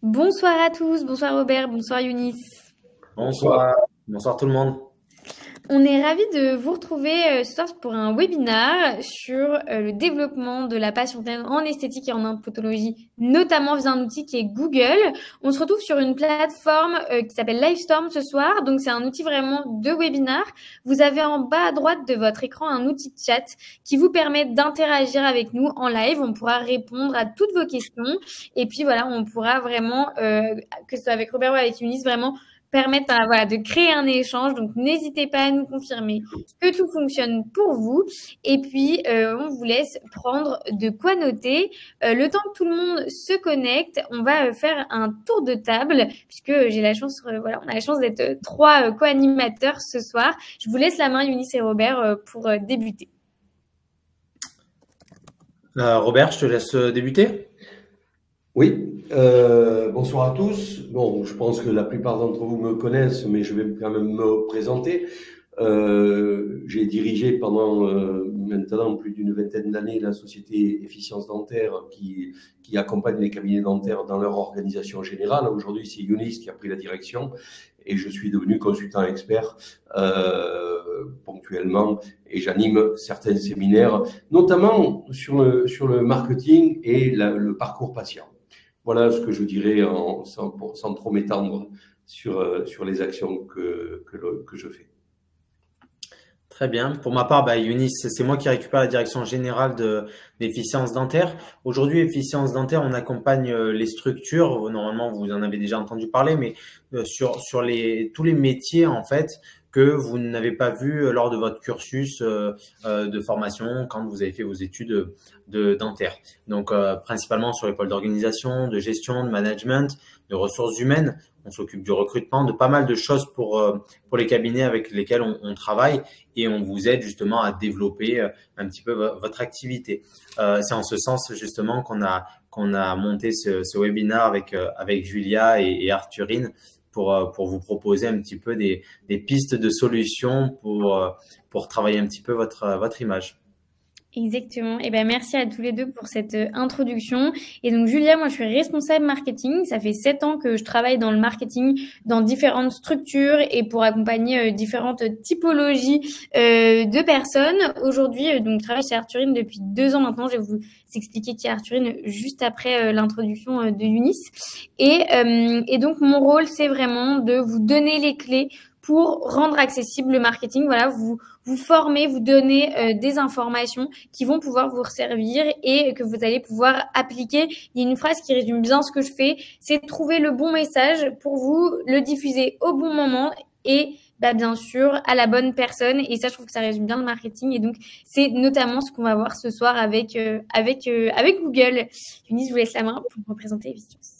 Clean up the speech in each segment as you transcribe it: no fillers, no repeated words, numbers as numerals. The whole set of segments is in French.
Bonsoir à tous, bonsoir Robert, bonsoir Younis. Bonsoir, bonsoir tout le monde. On est ravis de vous retrouver ce soir pour un webinar sur le développement de la patientèle en esthétique et en implantologie, notamment via un outil qui est Google. On se retrouve sur une plateforme qui s'appelle Livestorm ce soir, donc c'est un outil vraiment de webinar. Vous avez en bas à droite de votre écran un outil de chat qui vous permet d'interagir avec nous en live. On pourra répondre à toutes vos questions et puis voilà, on pourra vraiment, que ce soit avec Robert ou avec Younis, vraiment permettre de créer un échange. Donc, n'hésitez pas à nous confirmer que tout fonctionne pour vous. Et puis, on vous laisse prendre de quoi noter. Le temps que tout le monde se connecte, on va faire un tour de table puisque j'ai la chance, on a la chance d'être trois co-animateurs ce soir. Je vous laisse la main, Younis et Robert, pour débuter. Robert, je te laisse débuter. Oui, bonsoir à tous. Bon, je pense que la plupart d'entre vous me connaissent, mais je vais quand même me présenter. J'ai dirigé pendant maintenant plus d'une vingtaine d'années la société Efficience Dentaire qui accompagne les cabinets dentaires dans leur organisation générale. Aujourd'hui, c'est Younis qui a pris la direction et je suis devenu consultant expert ponctuellement et j'anime certains séminaires, notamment sur le marketing et le parcours patient. Voilà ce que je dirais sans trop m'étendre sur les actions que je fais. Très bien. Pour ma part, Younis, c'est moi qui récupère la direction générale d'Efficience Dentaire. Aujourd'hui, Efficience Dentaire, on accompagne les structures. Normalement, vous en avez déjà entendu parler, mais sur tous les métiers, en fait, que vous n'avez pas vu lors de votre cursus de formation quand vous avez fait vos études de dentaire. Donc, principalement sur les pôles d'organisation, de gestion, de management, de ressources humaines. On s'occupe du recrutement, de pas mal de choses pour les cabinets avec lesquels on travaille et on vous aide justement à développer un petit peu votre activité. C'est en ce sens justement qu'on a monté ce webinaire avec Julia et Arthurine pour vous proposer un petit peu des pistes de solutions pour travailler un petit peu votre image. Exactement. Et ben merci à tous les deux pour cette introduction. Et donc Julia, moi je suis responsable marketing. Ça fait 7 ans que je travaille dans le marketing dans différentes structures et pour accompagner différentes typologies de personnes. Aujourd'hui, donc je travaille chez Arthurine depuis 2 ans maintenant. Je vais vous expliquer qui est Arthurine juste après l'introduction de Younis. Et donc mon rôle, c'est vraiment de vous donner les clés pour rendre accessible le marketing. Voilà, vous former, vous donner des informations qui vont pouvoir vous servir et que vous allez pouvoir appliquer. Il y a une phrase qui résume bien ce que je fais, c'est trouver le bon message pour vous, le diffuser au bon moment et bien sûr à la bonne personne. Et ça, je trouve que ça résume bien le marketing. Et donc, c'est notamment ce qu'on va voir ce soir avec Google. Younis, je vous laisse la main pour me représenter Efficience.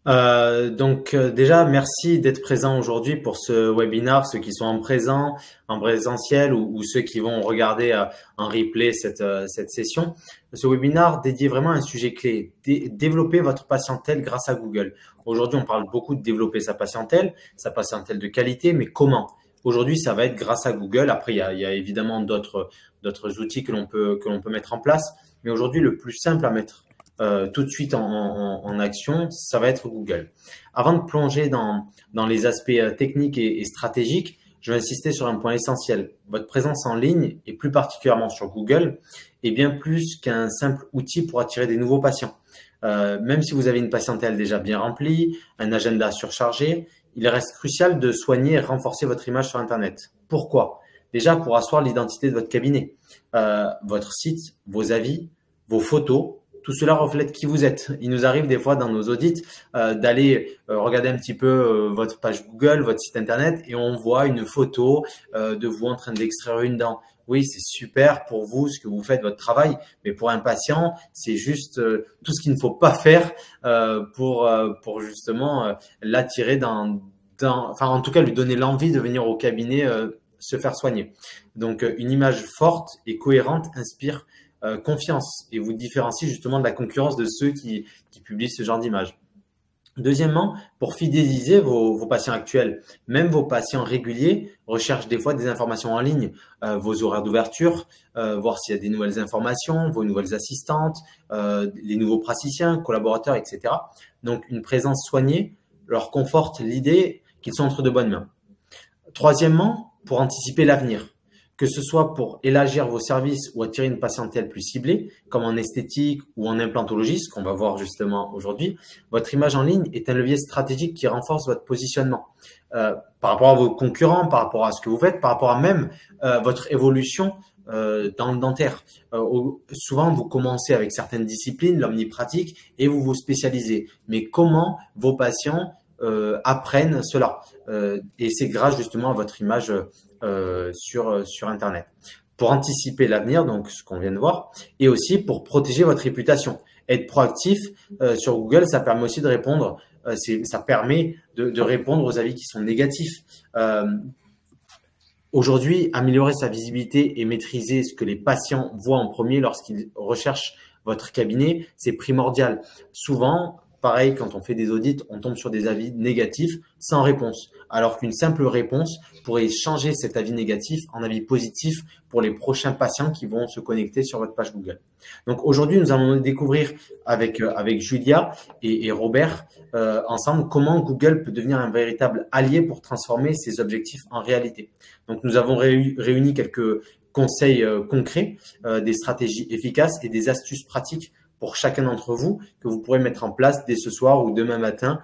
Déjà, merci d'être présent aujourd'hui pour ce webinaire, ceux qui sont en présentiel ou ceux qui vont regarder en replay cette session. Ce webinaire dédié vraiment à un sujet clé, développer votre patientèle grâce à Google. Aujourd'hui, on parle beaucoup de développer sa patientèle de qualité, mais comment? Aujourd'hui, ça va être grâce à Google. Après, il y a évidemment d'autres outils que l'on peut mettre en place, mais aujourd'hui, le plus simple à mettre tout de suite en action, ça va être Google. Avant de plonger dans les aspects techniques et stratégiques, je vais insister sur un point essentiel. Votre présence en ligne, et plus particulièrement sur Google, est bien plus qu'un simple outil pour attirer des nouveaux patients. Même si vous avez une patientèle déjà bien remplie, un agenda surchargé, il reste crucial de soigner et renforcer votre image sur Internet. Pourquoi? Déjà, pour asseoir l'identité de votre cabinet, votre site, vos avis, vos photos, tout cela reflète qui vous êtes. Il nous arrive des fois dans nos audits d'aller regarder un petit peu votre page Google, votre site Internet et on voit une photo de vous en train d'extraire une dent. Oui, c'est super pour vous, ce que vous faites, votre travail, mais pour un patient, c'est juste tout ce qu'il ne faut pas faire pour justement l'attirer enfin en tout cas lui donner l'envie de venir au cabinet se faire soigner. Donc une image forte et cohérente inspire confiance et vous différencie justement de la concurrence de ceux qui publient ce genre d'image. Deuxièmement, pour fidéliser vos patients actuels, même vos patients réguliers recherchent des fois des informations en ligne, vos horaires d'ouverture, voir s'il y a des nouvelles informations, vos nouvelles assistantes, les nouveaux praticiens, collaborateurs, etc. Donc, une présence soignée leur conforte l'idée qu'ils sont entre de bonnes mains. Troisièmement, pour anticiper l'avenir, que ce soit pour élargir vos services ou attirer une patientèle plus ciblée, comme en esthétique ou en implantologie, ce qu'on va voir justement aujourd'hui, votre image en ligne est un levier stratégique qui renforce votre positionnement par rapport à vos concurrents, par rapport à ce que vous faites, par rapport à même votre évolution dans le dentaire. Souvent, vous commencez avec certaines disciplines, l'omnipratique, et vous vous spécialisez. Mais comment vos patients apprennent cela et c'est grâce justement à votre image sur Internet. Pour anticiper l'avenir, donc ce qu'on vient de voir, et aussi pour protéger votre réputation. Être proactif sur Google, ça permet aussi de répondre, ça permet de répondre aux avis qui sont négatifs. Aujourd'hui, améliorer sa visibilité et maîtriser ce que les patients voient en premier lorsqu'ils recherchent votre cabinet, c'est primordial. Souvent, pareil, quand on fait des audits, on tombe sur des avis négatifs sans réponse, alors qu'une simple réponse pourrait changer cet avis négatif en avis positif pour les prochains patients qui vont se connecter sur votre page Google. Donc aujourd'hui, nous allons découvrir avec Julia et Robert ensemble comment Google peut devenir un véritable allié pour transformer ses objectifs en réalité. Donc nous avons réuni quelques conseils concrets, des stratégies efficaces et des astuces pratiques pour chacun d'entre vous que vous pourrez mettre en place dès ce soir ou demain matin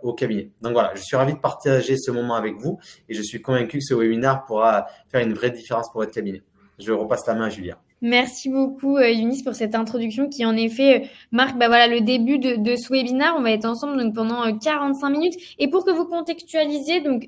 au cabinet. Donc voilà, je suis ravi de partager ce moment avec vous et je suis convaincu que ce webinaire pourra faire une vraie différence pour votre cabinet. Je repasse la main à Julia. Merci beaucoup Eunice pour cette introduction qui en effet marque voilà, le début de ce webinaire. On va être ensemble donc, pendant 45 minutes. Et pour que vous contextualisiez, donc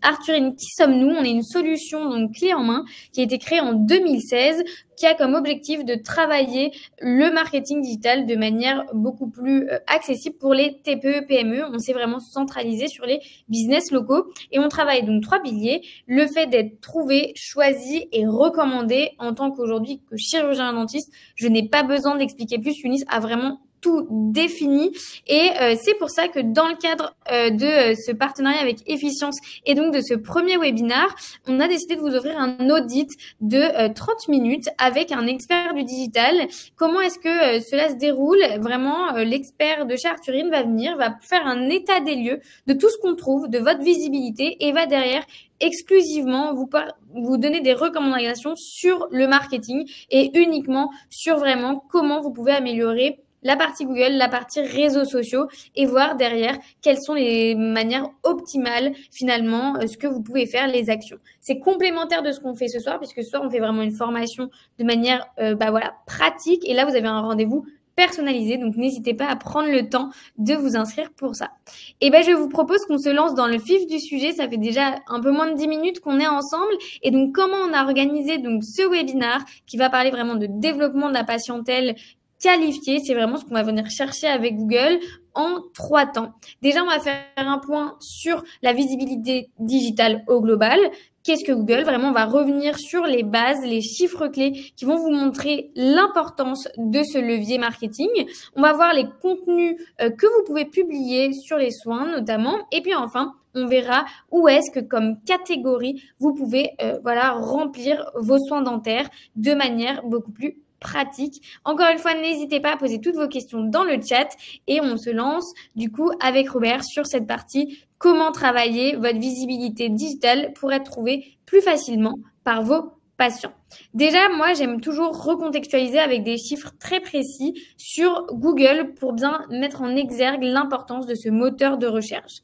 Arthurine, qui sommes-nous? On est une solution donc clé en main qui a été créée en 2016 qui a comme objectif de travailler le marketing digital de manière beaucoup plus accessible pour les TPE, PME. On s'est vraiment centralisé sur les business locaux et on travaille donc 3 piliers. Le fait d'être trouvé, choisi et recommandé en tant qu'aujourd'hui que chirurgien dentiste. Je n'ai pas besoin d'expliquer plus. Eunice a vraiment tout défini et c'est pour ça que dans le cadre de ce partenariat avec Efficience et donc de ce premier webinaire, on a décidé de vous offrir un audit de 30 minutes avec un expert du digital. Comment est-ce que cela se déroule? Vraiment, l'expert de chez Arthurine va venir, va faire un état des lieux de tout ce qu'on trouve, de votre visibilité et va derrière exclusivement vous donner des recommandations sur le marketing et uniquement sur vraiment comment vous pouvez améliorer la partie Google, la partie réseaux sociaux et voir derrière quelles sont les manières optimales finalement, ce que vous pouvez faire, les actions. C'est complémentaire de ce qu'on fait ce soir puisque ce soir on fait vraiment une formation de manière voilà, pratique et là vous avez un rendez-vous personnalisé, donc n'hésitez pas à prendre le temps de vous inscrire pour ça. Et je vous propose qu'on se lance dans le vif du sujet. Ça fait déjà un peu moins de 10 minutes qu'on est ensemble et donc comment on a organisé donc ce webinaire qui va parler vraiment de développement de la patientèle qualifié, c'est vraiment ce qu'on va venir chercher avec Google en 3 temps. Déjà, on va faire un point sur la visibilité digitale au global. Qu'est-ce que Google? Vraiment, on va revenir sur les bases, les chiffres clés qui vont vous montrer l'importance de ce levier marketing. On va voir les contenus que vous pouvez publier sur les soins notamment. Et puis enfin, on verra où est-ce que comme catégorie, vous pouvez voilà, remplir vos soins dentaires de manière beaucoup plus pratique. Encore une fois, n'hésitez pas à poser toutes vos questions dans le chat et on se lance du coup avec Robert sur cette partie comment travailler votre visibilité digitale pour être trouvé plus facilement par vos patients. Déjà, moi, j'aime toujours recontextualiser avec des chiffres très précis sur Google pour bien mettre en exergue l'importance de ce moteur de recherche.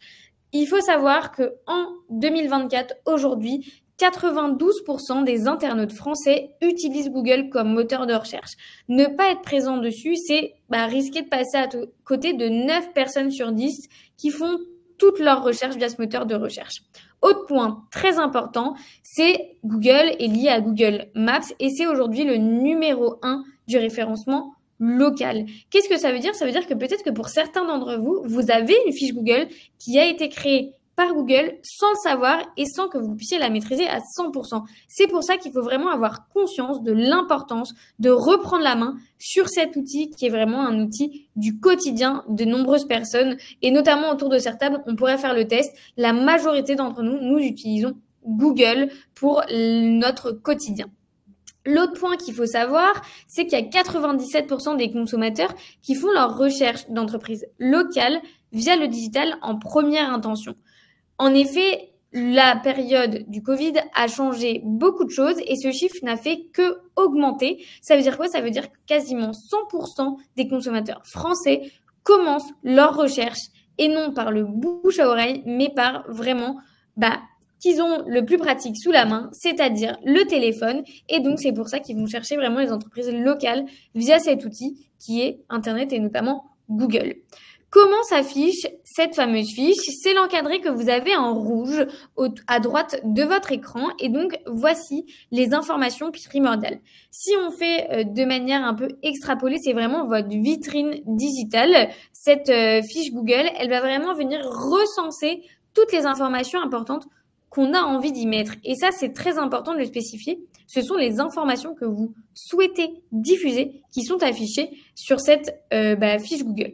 Il faut savoir que en 2024, aujourd'hui, 92% des internautes français utilisent Google comme moteur de recherche. Ne pas être présent dessus, c'est risquer de passer à côté de 9 personnes sur 10 qui font toutes leurs recherches via ce moteur de recherche. Autre point très important, c'est Google est lié à Google Maps et c'est aujourd'hui le numéro 1 du référencement local. Qu'est-ce que ça veut dire? Ça veut dire que peut-être que pour certains d'entre vous, vous avez une fiche Google qui a été créée par Google sans le savoir et sans que vous puissiez la maîtriser à 100%. C'est pour ça qu'il faut vraiment avoir conscience de l'importance de reprendre la main sur cet outil qui est vraiment un outil du quotidien de nombreuses personnes et notamment autour de cette table, on pourrait faire le test. La majorité d'entre nous, nous utilisons Google pour notre quotidien. L'autre point qu'il faut savoir, c'est qu'il y a 97% des consommateurs qui font leur recherche d'entreprise locale via le digital en première intention. En effet, la période du Covid a changé beaucoup de choses et ce chiffre n'a fait que augmenter. Ça veut dire quoi? Ça veut dire que quasiment 100% des consommateurs français commencent leur recherche et non par le bouche à oreille, mais par vraiment qu'ils ont le plus pratique sous la main, c'est-à-dire le téléphone. Et donc, c'est pour ça qu'ils vont chercher vraiment les entreprises locales via cet outil qui est Internet et notamment Google. Comment s'affiche cette fameuse fiche? C'est l'encadré que vous avez en rouge à droite de votre écran. Et donc, voici les informations primordiales. Si on fait de manière un peu extrapolée, c'est vraiment votre vitrine digitale. Cette fiche Google, elle va vraiment venir recenser toutes les informations importantes qu'on a envie d'y mettre. Et ça, c'est très important de le spécifier. Ce sont les informations que vous souhaitez diffuser qui sont affichées sur cette fiche Google.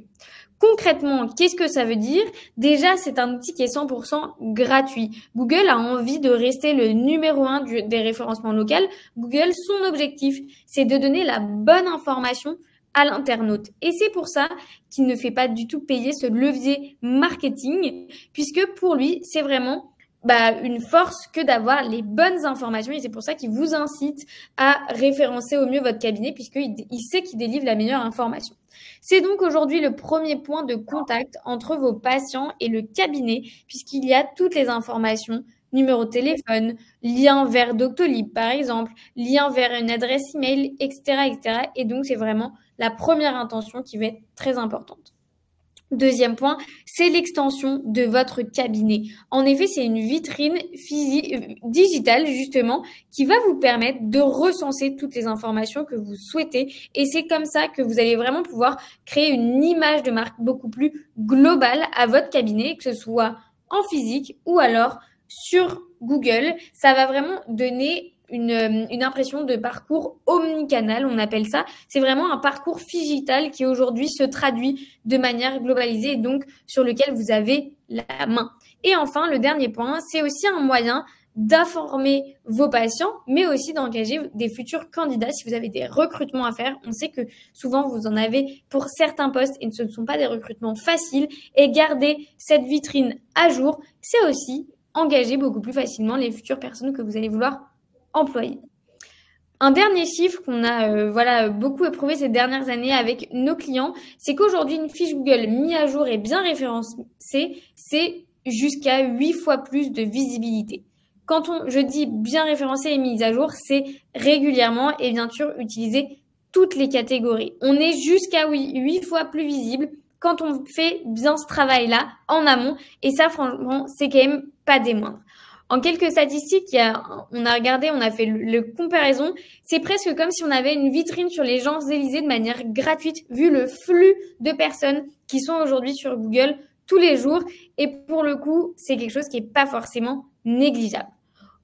Concrètement, qu'est-ce que ça veut dire? Déjà, c'est un outil qui est 100% gratuit. Google a envie de rester le numéro 1 des référencements locaux. Google, son objectif, c'est de donner la bonne information à l'internaute. Et c'est pour ça qu'il ne fait pas du tout payer ce levier marketing, puisque pour lui, c'est vraiment une force que d'avoir les bonnes informations et c'est pour ça qu'il vous incite à référencer au mieux votre cabinet puisqu'il sait qu'il délivre la meilleure information. C'est donc aujourd'hui le premier point de contact entre vos patients et le cabinet puisqu'il y a toutes les informations, numéro de téléphone, lien vers Doctolib par exemple, lien vers une adresse email, etc., etc. Et donc c'est vraiment la première intention qui va être très importante. Deuxième point, c'est l'extension de votre cabinet. En effet, c'est une vitrine digitale, justement, qui va vous permettre de recenser toutes les informations que vous souhaitez. Et c'est comme ça que vous allez vraiment pouvoir créer une image de marque beaucoup plus globale à votre cabinet, que ce soit en physique ou alors sur Google. Ça va vraiment donner une impression de parcours omnicanal, on appelle ça. C'est vraiment un parcours digital qui aujourd'hui se traduit de manière globalisée et donc sur lequel vous avez la main. Et enfin, le dernier point, c'est aussi un moyen d'informer vos patients, mais aussi d'engager des futurs candidats si vous avez des recrutements à faire. On sait que souvent, vous en avez pour certains postes et ce ne sont pas des recrutements faciles. Et garder cette vitrine à jour, c'est aussi engager beaucoup plus facilement les futures personnes que vous allez vouloir employés. Un dernier chiffre qu'on a beaucoup éprouvé ces dernières années avec nos clients, c'est qu'aujourd'hui, une fiche Google mise à jour et bien référencée, c'est jusqu'à 8 fois plus de visibilité. Quand je dis bien référencée et mise à jour, c'est régulièrement et bien sûr utiliser toutes les catégories. On est jusqu'à 8 fois plus visible quand on fait bien ce travail-là en amont et ça, franchement, c'est quand même pas des moindres. En quelques statistiques, on a regardé, on a fait le comparaison. C'est presque comme si on avait une vitrine sur les Champs-Élysées de manière gratuite, vu le flux de personnes qui sont aujourd'hui sur Google tous les jours. Et pour le coup, c'est quelque chose qui n'est pas forcément négligeable.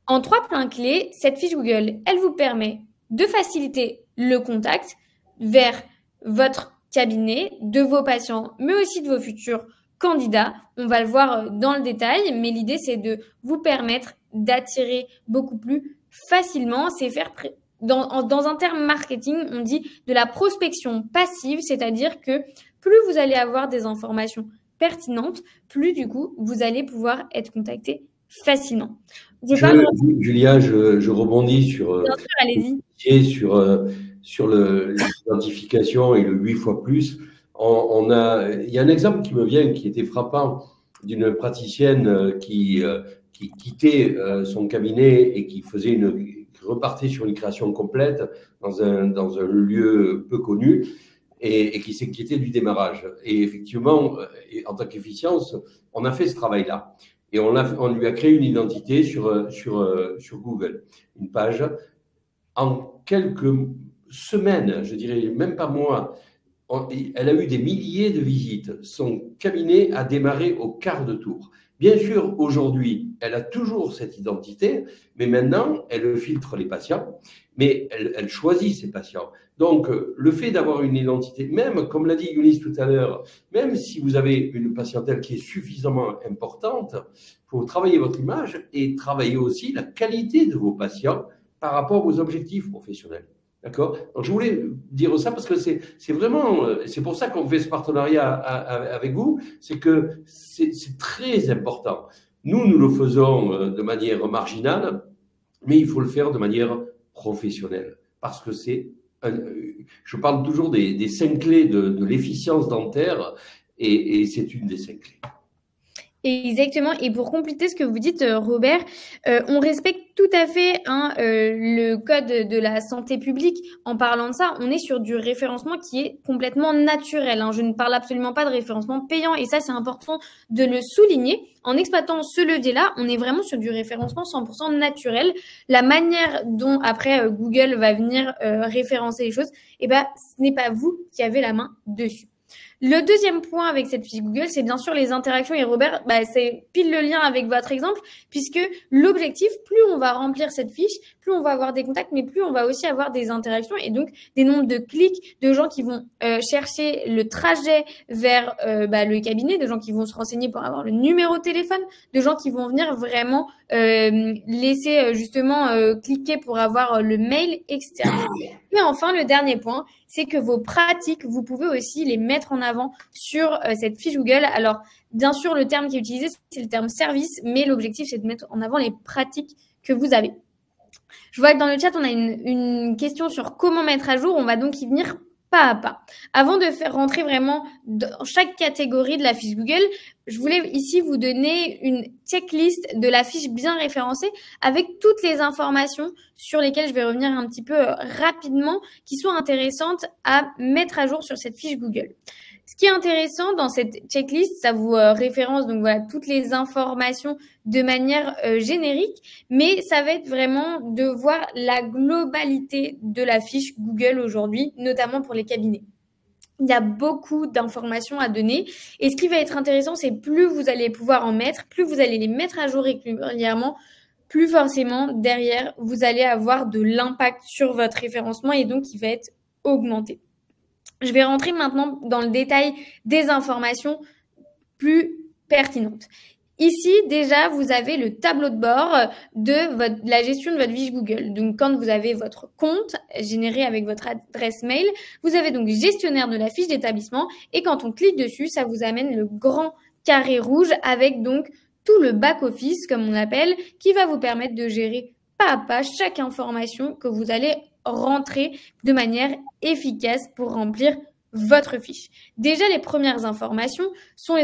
En 3 points clés, cette fiche Google, elle vous permet de faciliter le contact vers votre cabinet, de vos patients, mais aussi de vos futurs candidats. On va le voir dans le détail, mais l'idée, c'est de vous permettre d'attirer beaucoup plus facilement. C'est faire, dans un terme marketing, on dit de la prospection passive, c'est-à-dire que plus vous allez avoir des informations pertinentes, plus du coup, vous allez pouvoir être contacté facilement. Julia, je rebondis sur, bien sûr, allez-y. sur l'identification et le 8 fois plus. Il y a un exemple qui me vient qui était frappant d'une praticienne qui quittait son cabinet et qui repartait sur une création complète dans un lieu peu connu et qui s'inquiétait du démarrage. Et effectivement, en tant qu'efficience, on a fait ce travail-là et on lui a créé une identité sur Google, une page. En quelques semaines, je dirais même pas mois, elle a eu des milliers de visites. Son cabinet a démarré au quart de tour. Bien sûr, aujourd'hui, elle a toujours cette identité, mais maintenant, elle filtre les patients, mais elle choisit ses patients. Donc, le fait d'avoir une identité, même, comme l'a dit Younis tout à l'heure, même si vous avez une patientèle qui est suffisamment importante, il faut travailler votre image et travailler aussi la qualité de vos patients par rapport aux objectifs professionnels. D'accord? Donc, je voulais dire ça parce que c'est vraiment, c'est pour ça qu'on fait ce partenariat avec vous, c'est que c'est très important. Nous le faisons de manière marginale, mais il faut le faire de manière professionnelle parce que je parle toujours des 5 clés de l'efficience dentaire et c'est une des 5 clés. Exactement. Et pour compléter ce que vous dites, Robert, on respecte tout à fait le code de la santé publique. En parlant de ça, on est sur du référencement qui est complètement naturel. Je ne parle absolument pas de référencement payant. Et ça, c'est important de le souligner. En exploitant ce levier-là, on est vraiment sur du référencement 100% naturel. La manière dont après Google va venir référencer les choses, ce n'est pas vous qui avez la main dessus. Le deuxième point avec cette fiche Google, c'est bien sûr les interactions. Et Robert, c'est pile le lien avec votre exemple, puisque l'objectif, plus on va remplir cette fiche, plus on va avoir des contacts, mais plus on va aussi avoir des interactions et donc des nombres de clics de gens qui vont chercher le trajet vers le cabinet, de gens qui vont se renseigner pour avoir le numéro de téléphone, de gens qui vont venir vraiment laisser justement cliquer pour avoir le mail, etc. Et enfin, le dernier point, c'est que vos pratiques, vous pouvez aussi les mettre en avant sur cette fiche Google. Alors, bien sûr, le terme qui est utilisé, c'est le terme service, mais l'objectif, c'est de mettre en avant les pratiques que vous avez. Je vois que dans le chat, on a une question sur comment mettre à jour. On va donc y venir pas à pas. Avant de faire rentrer vraiment dans chaque catégorie de la fiche Google, je voulais ici vous donner une checklist de la fiche bien référencée avec toutes les informations sur lesquelles je vais revenir un petit peu rapidement qui sont intéressantes à mettre à jour sur cette fiche Google. Ce qui est intéressant dans cette checklist, ça vous référence donc voilà toutes les informations de manière générique, mais ça va être vraiment de voir la globalité de la fiche Google aujourd'hui, notamment pour les cabinets. Il y a beaucoup d'informations à donner et ce qui va être intéressant, c'est plus vous allez pouvoir en mettre, plus vous allez les mettre à jour régulièrement, plus forcément derrière vous allez avoir de l'impact sur votre référencement et donc il va être augmenté. Je vais rentrer maintenant dans le détail des informations plus pertinentes. Ici, déjà, vous avez le tableau de bord de la gestion de votre fiche Google. Donc, quand vous avez votre compte généré avec votre adresse mail, vous avez donc gestionnaire de la fiche d'établissement. Et quand on clique dessus, ça vous amène le grand carré rouge avec donc tout le back-office, comme on appelle, qui va vous permettre de gérer pas à pas chaque information que vous allez rentrer de manière efficace pour remplir votre fiche. Déjà, les premières informations sont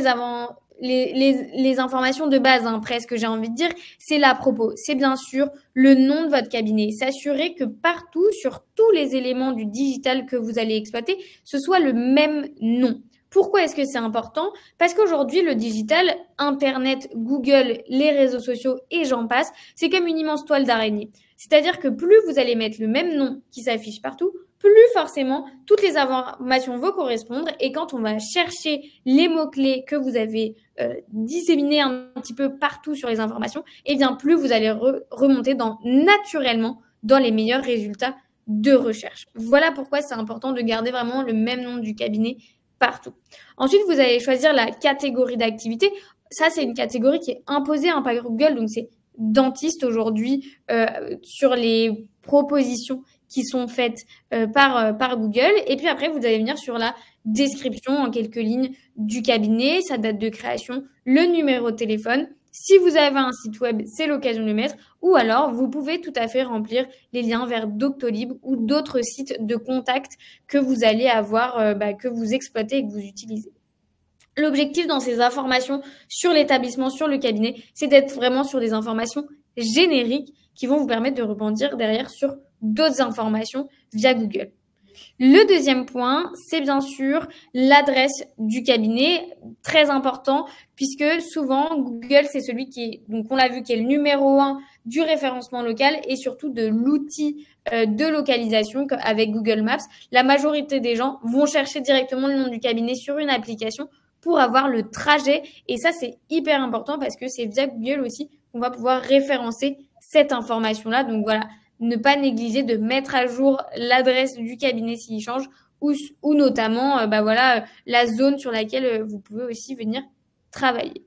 les informations de base, presque, j'ai envie de dire. C'est l'à propos. C'est bien sûr le nom de votre cabinet. S'assurer que partout, sur tous les éléments du digital que vous allez exploiter, ce soit le même nom. Pourquoi est-ce que c'est important? Parce qu'aujourd'hui, le digital, Internet, Google, les réseaux sociaux et j'en passe, c'est comme une immense toile d'araignée. C'est-à-dire que plus vous allez mettre le même nom qui s'affiche partout, plus forcément toutes les informations vont correspondre et quand on va chercher les mots-clés que vous avez disséminés un petit peu partout sur les informations, eh bien plus vous allez remonter naturellement dans les meilleurs résultats de recherche. Voilà pourquoi c'est important de garder vraiment le même nom du cabinet partout. Ensuite, vous allez choisir la catégorie d'activité. Ça, c'est une catégorie qui est imposée par Google, donc c'est dentiste aujourd'hui sur les propositions qui sont faites par Google. Et puis après, vous allez venir sur la description en quelques lignes du cabinet, sa date de création, le numéro de téléphone. Si vous avez un site web, c'est l'occasion de le mettre. Ou alors, vous pouvez tout à fait remplir les liens vers Doctolib ou d'autres sites de contact que vous allez avoir, que vous exploitez et que vous utilisez. L'objectif dans ces informations sur l'établissement, sur le cabinet, c'est d'être vraiment sur des informations génériques qui vont vous permettre de rebondir derrière sur d'autres informations via Google. Le deuxième point, c'est bien sûr l'adresse du cabinet, très important, puisque souvent Google, c'est celui qui est, donc on l'a vu, qui est le numéro 1 du référencement local et surtout de l'outil de localisation avec Google Maps. La majorité des gens vont chercher directement le nom du cabinet sur une application pour avoir le trajet. Et ça, c'est hyper important parce que c'est via Google aussi qu'on va pouvoir référencer cette information-là. Donc voilà, ne pas négliger de mettre à jour l'adresse du cabinet s'il change ou notamment voilà, la zone sur laquelle vous pouvez aussi venir travailler.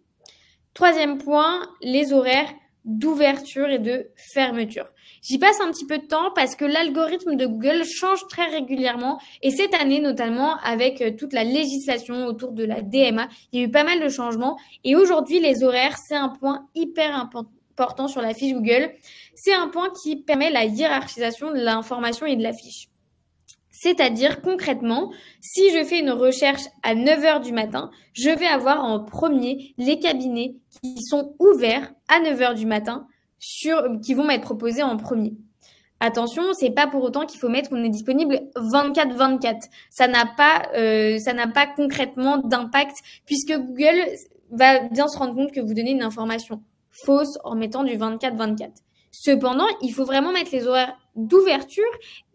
Troisième point, les horaires d'ouverture et de fermeture. J'y passe un petit peu de temps parce que l'algorithme de Google change très régulièrement et cette année notamment avec toute la législation autour de la DMA, il y a eu pas mal de changements et aujourd'hui les horaires, c'est un point hyper important sur la fiche Google. C'est un point qui permet la hiérarchisation de l'information et de la fiche. C'est-à-dire, concrètement, si je fais une recherche à 9 heures du matin, je vais avoir en premier les cabinets qui sont ouverts à 9 heures du matin, qui vont m'être proposés en premier. Attention, c'est pas pour autant qu'il faut mettre qu'on est disponible 24/24. Ça n'a pas concrètement d'impact puisque Google va bien se rendre compte que vous donnez une information fausse en mettant du 24/24. Cependant, il faut vraiment mettre les horaires d'ouverture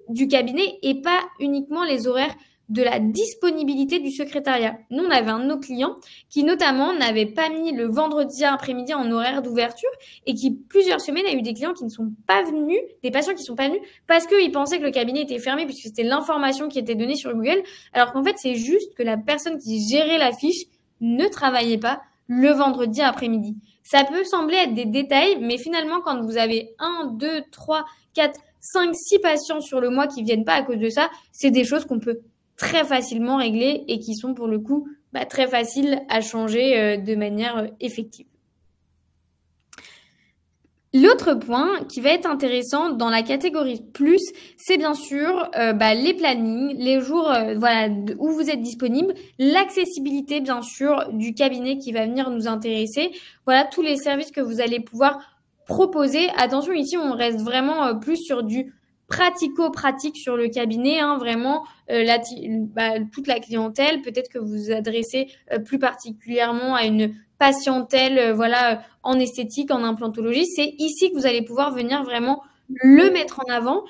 du cabinet et pas uniquement les horaires de la disponibilité du secrétariat. Nous, on avait un de nos clients qui notamment n'avait pas mis le vendredi après-midi en horaire d'ouverture et qui, plusieurs semaines, a eu des clients qui ne sont pas venus, des patients qui ne sont pas venus parce qu'ils pensaient que le cabinet était fermé puisque c'était l'information qui était donnée sur Google, alors qu'en fait, c'est juste que la personne qui gérait la fiche ne travaillait pas le vendredi après-midi. Ça peut sembler être des détails, mais finalement, quand vous avez 1, 2, 3, 4, 5, 6 patients sur le mois qui viennent pas à cause de ça, c'est des choses qu'on peut très facilement régler et qui sont pour le coup très faciles à changer de manière effective. L'autre point qui va être intéressant dans la catégorie plus, c'est bien sûr les plannings, les jours où vous êtes disponible, l'accessibilité bien sûr du cabinet qui va venir nous intéresser, voilà tous les services que vous allez pouvoir proposer. Attention, ici on reste vraiment plus sur du pratico-pratique sur le cabinet, vraiment toute la clientèle, peut-être que vous vous adressez plus particulièrement à une patientèle en esthétique, en implantologie. C'est ici que vous allez pouvoir venir vraiment le mettre en avant.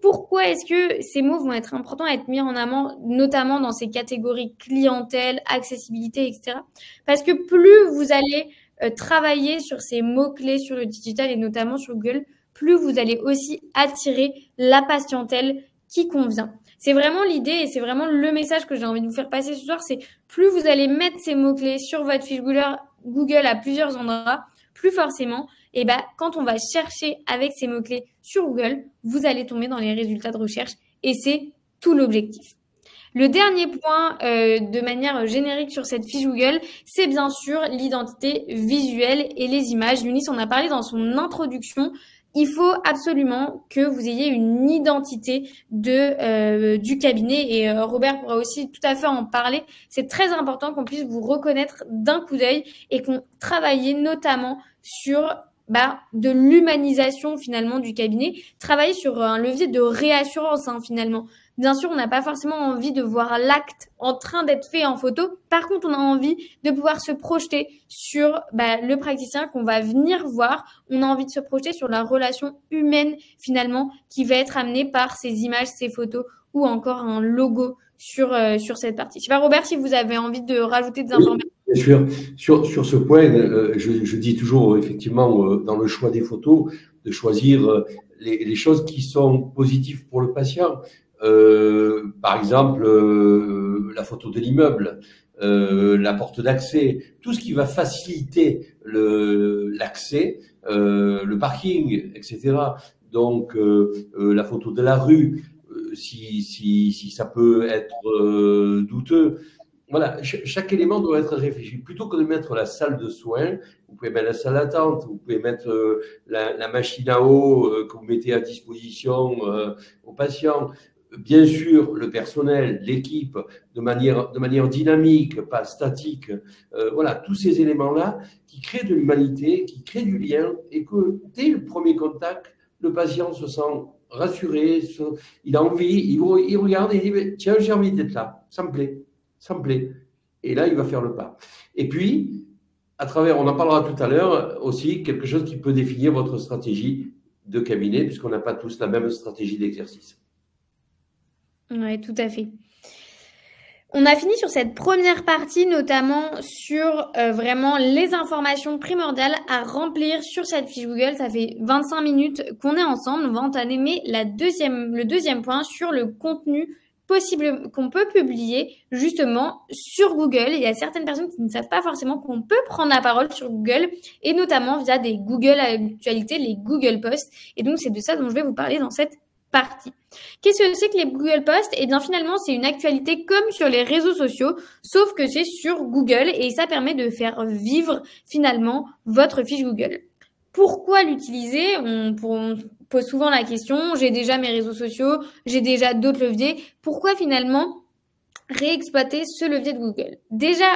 Pourquoi est-ce que ces mots vont être importants à être mis en avant, notamment dans ces catégories clientèle, accessibilité, etc. Parce que plus vous allez travailler sur ces mots-clés sur le digital et notamment sur Google, plus vous allez aussi attirer la patientèle qui convient. C'est vraiment l'idée et c'est vraiment le message que j'ai envie de vous faire passer ce soir, c'est plus vous allez mettre ces mots-clés sur votre fiche Google à plusieurs endroits, plus forcément, quand on va chercher avec ces mots-clés sur Google, vous allez tomber dans les résultats de recherche et c'est tout l'objectif. Le dernier point de manière générique sur cette fiche Google, c'est bien sûr l'identité visuelle et les images. Eunice en a parlé dans son introduction. Il faut absolument que vous ayez une identité du cabinet et Robert pourra aussi tout à fait en parler. C'est très important qu'on puisse vous reconnaître d'un coup d'œil et qu'on travaille notamment sur de l'humanisation finalement du cabinet, travailler sur un levier de réassurance finalement. Bien sûr, on n'a pas forcément envie de voir l'acte en train d'être fait en photo. Par contre, on a envie de pouvoir se projeter sur le praticien qu'on va venir voir. On a envie de se projeter sur la relation humaine finalement qui va être amenée par ces images, ces photos ou encore un logo sur cette partie. Je sais pas, Robert, si vous avez envie de rajouter des informations. Bien sûr. Sur ce point, je dis toujours effectivement dans le choix des photos de choisir les choses qui sont positives pour le patient. Par exemple, la photo de l'immeuble, la porte d'accès, tout ce qui va faciliter l'accès, le parking, etc. Donc, la photo de la rue, si ça peut être douteux. Voilà, chaque élément doit être réfléchi. Plutôt que de mettre la salle de soins, vous pouvez mettre la salle d'attente, vous pouvez mettre la machine à eau que vous mettez à disposition aux patients. Bien sûr, le personnel, l'équipe, de manière dynamique, pas statique. Voilà, tous ces éléments-là qui créent de l'humanité, qui créent du lien et que dès le premier contact, le patient se sent rassuré, il a envie, il regarde et il dit « Tiens, j'ai envie d'être là, ça me plaît. Ça me plaît. » Et là, il va faire le pas. Et puis, à travers, on en parlera tout à l'heure, aussi quelque chose qui peut définir votre stratégie de cabinet, puisqu'on n'a pas tous la même stratégie d'exercice. Oui, tout à fait. On a fini sur cette première partie, notamment sur vraiment les informations primordiales à remplir sur cette fiche Google. Ça fait 25 minutes qu'on est ensemble. On va entamer le deuxième point sur le contenu possible qu'on peut publier justement sur Google. Il y a certaines personnes qui ne savent pas forcément qu'on peut prendre la parole sur Google et notamment via des Google Actualités, les Google Posts. Et donc, c'est de ça dont je vais vous parler dans cette partie. Qu'est-ce que c'est que les Google Posts? Eh bien, finalement, c'est une actualité comme sur les réseaux sociaux, sauf que c'est sur Google et ça permet de faire vivre finalement votre fiche Google. Pourquoi l'utiliser? On pose souvent la question, j'ai déjà mes réseaux sociaux, j'ai déjà d'autres leviers. Pourquoi finalement réexploiter ce levier de Google? Déjà,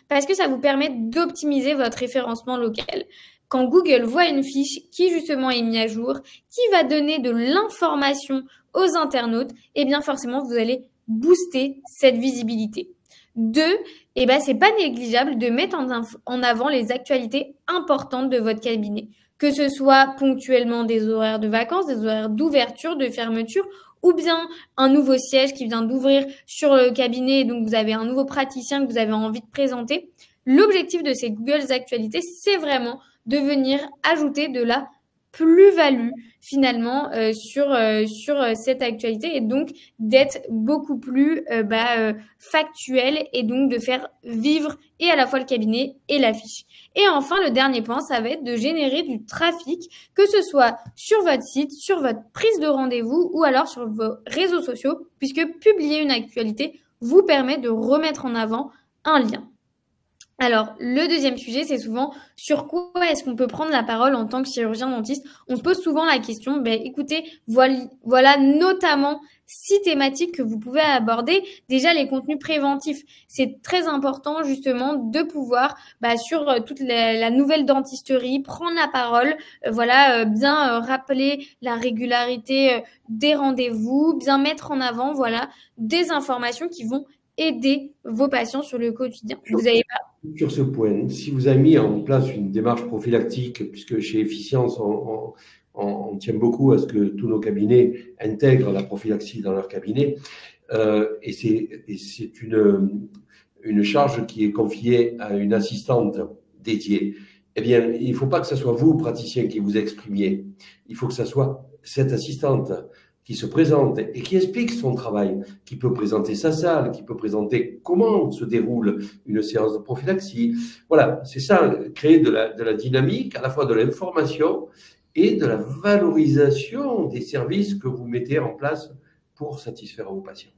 parce que ça vous permet d'optimiser votre référencement local. Quand Google voit une fiche qui justement est mise à jour, qui va donner de l'information aux internautes, eh bien forcément vous allez booster cette visibilité. 2, c'est pas négligeable de mettre en avant les actualités importantes de votre cabinet, que ce soit ponctuellement des horaires de vacances, des horaires d'ouverture, de fermeture, ou bien un nouveau siège qui vient d'ouvrir sur le cabinet et donc vous avez un nouveau praticien que vous avez envie de présenter. L'objectif de ces Google Actualités, c'est vraiment de venir ajouter de la plus-value finalement sur cette actualité et donc d'être beaucoup plus factuel et donc de faire vivre et à la fois le cabinet et la fiche. Et enfin, le dernier point, ça va être de générer du trafic, que ce soit sur votre site, sur votre prise de rendez-vous ou alors sur vos réseaux sociaux, puisque publier une actualité vous permet de remettre en avant un lien. Alors, le deuxième sujet, c'est souvent sur quoi est-ce qu'on peut prendre la parole en tant que chirurgien dentiste. On se pose souvent la question, écoutez, voilà notamment 6 thématiques que vous pouvez aborder. Déjà, les contenus préventifs, c'est très important justement de pouvoir sur toute la nouvelle dentisterie prendre la parole, bien rappeler la régularité des rendez-vous, bien mettre en avant des informations qui vont aider vos patients sur le quotidien. Sur ce point, si vous avez mis en place une démarche prophylactique, puisque chez Efficience, on tient beaucoup à ce que tous nos cabinets intègrent la prophylaxie dans leur cabinet, et c'est une charge qui est confiée à une assistante dédiée. Eh bien, il ne faut pas que ce soit vous, praticien, qui vous exprimiez. Il faut que ce soit cette assistante qui se présente et qui explique son travail, qui peut présenter sa salle, qui peut présenter comment se déroule une séance de prophylaxie. Voilà, c'est ça, créer de la dynamique, à la fois de l'information et de la valorisation des services que vous mettez en place pour satisfaire vos patients.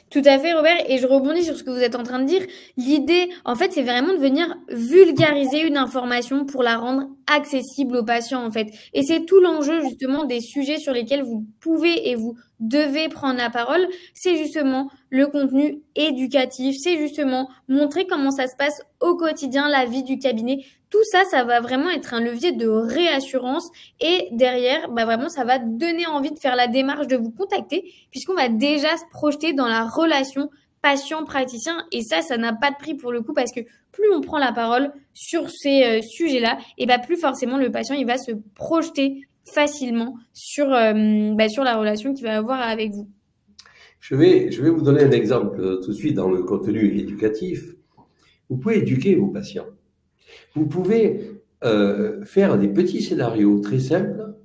Tout à fait, Robert. Et je rebondis sur ce que vous êtes en train de dire. L'idée, en fait, c'est vraiment de venir vulgariser une information pour la rendre accessible aux patients, en fait. Et c'est tout l'enjeu, justement, des sujets sur lesquels vous pouvez et vous devez prendre la parole. C'est justement le contenu éducatif. C'est justement montrer comment ça se passe au quotidien, la vie du cabinet. Tout ça, ça va vraiment être un levier de réassurance et derrière, vraiment, ça va donner envie de faire la démarche de vous contacter puisqu'on va déjà se projeter dans la relation patient-praticien et ça n'a pas de prix pour le coup parce que plus on prend la parole sur ces sujets-là, et plus forcément le patient, il va se projeter facilement sur la relation qu'il va avoir avec vous. Je vais vous donner un exemple tout de suite dans le contenu éducatif. Vous pouvez éduquer vos patients. Vous pouvez faire des petits scénarios très simples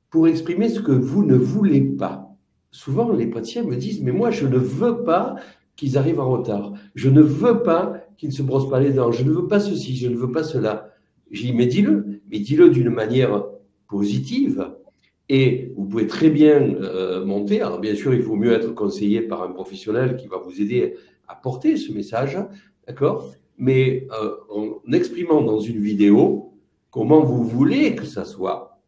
pour exprimer ce que vous ne voulez pas. Souvent, les praticiens me disent « mais moi, je ne veux pas qu'ils arrivent en retard. Je ne veux pas qu'ils ne se brossent pas les dents. Je ne veux pas ceci, je ne veux pas cela. » J'ai dit « mais dis-le d'une manière positive. » Et vous pouvez très bien monter. Alors, bien sûr, il faut mieux être conseillé par un professionnel qui va vous aider à porter ce message, d'accord ? Mais en exprimant dans une vidéo comment vous voulez que ça soit.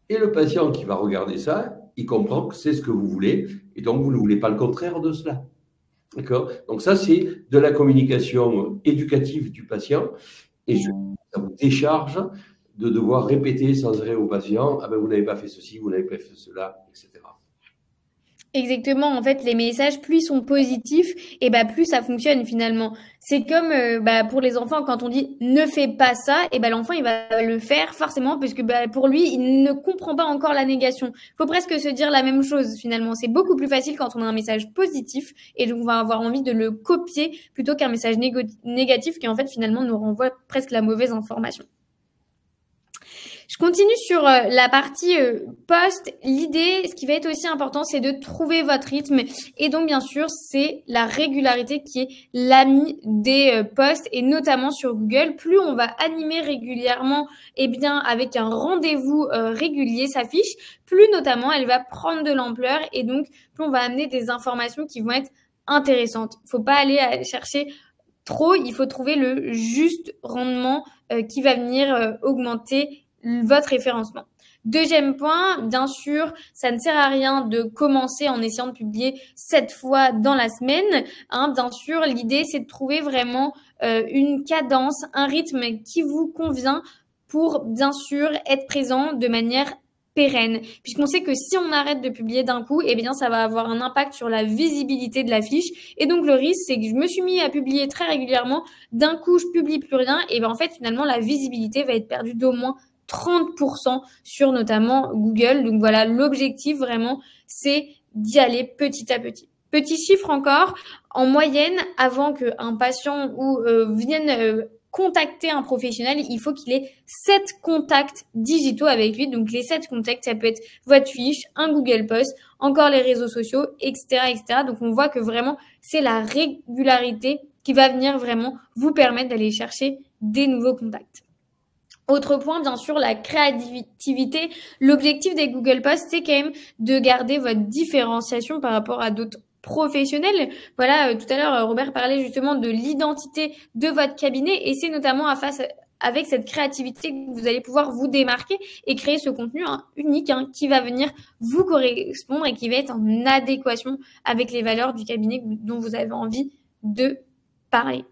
Et le patient qui va regarder ça, il comprend que c'est ce que vous voulez, et donc vous ne voulez pas le contraire de cela. D'accord ? Donc ça, c'est de la communication éducative du patient, et ça vous décharge de devoir répéter sans arrêt au patient « ah ben vous n'avez pas fait ceci, vous n'avez pas fait cela », etc. Exactement, en fait, les messages, plus ils sont positifs, et bah plus ça fonctionne finalement. C'est comme bah, pour les enfants, quand on dit ne fais pas ça, et bah l'enfant il va le faire forcément, parce que bah, pour lui, il ne comprend pas encore la négation. Faut presque se dire la même chose finalement. C'est beaucoup plus facile quand on a un message positif, et donc on va avoir envie de le copier plutôt qu'un message négatif qui en fait finalement nous renvoie presque la mauvaise information. Je continue sur la partie post. L'idée, ce qui va être aussi important, c'est de trouver votre rythme. Et donc, bien sûr, c'est la régularité qui est l'ami des posts, et notamment sur Google. Plus on va animer régulièrement, eh bien, avec un rendez-vous régulier, sa fiche, plus notamment elle va prendre de l'ampleur, et donc plus on va amener des informations qui vont être intéressantes. Faut pas aller chercher trop, il faut trouver le juste rendement qui va venir augmenter votre référencement. Deuxième point, bien sûr, ça ne sert à rien de commencer en essayant de publier 7 fois dans la semaine. Bien sûr, l'idée, c'est de trouver vraiment une cadence, un rythme qui vous convient pour, bien sûr, être présent de manière pérenne, puisqu'on sait que si on arrête de publier d'un coup, eh bien ça va avoir un impact sur la visibilité de la fiche, et donc le risque c'est que je me suis mis à publier très régulièrement, d'un coup je publie plus rien, et bien en fait finalement la visibilité va être perdue d'au moins 30% sur notamment Google. Donc voilà, l'objectif vraiment c'est d'y aller petit à petit. Petit chiffre encore, en moyenne, avant qu'un patient vienne contacter un professionnel, il faut qu'il ait 7 contacts digitaux avec lui. Donc, les 7 contacts, ça peut être votre fiche, un Google Post, encore les réseaux sociaux, etc., etc. Donc, on voit que vraiment, c'est la régularité qui va venir vraiment vous permettre d'aller chercher des nouveaux contacts. Autre point, bien sûr, la créativité. L'objectif des Google Posts, c'est quand même de garder votre différenciation par rapport à d'autres professionnels. Voilà, tout à l'heure, Robert parlait justement de l'identité de votre cabinet, et c'est notamment avec cette créativité que vous allez pouvoir vous démarquer et créer ce contenu unique qui va venir vous correspondre et qui va être en adéquation avec les valeurs du cabinet dont vous avez envie de parler.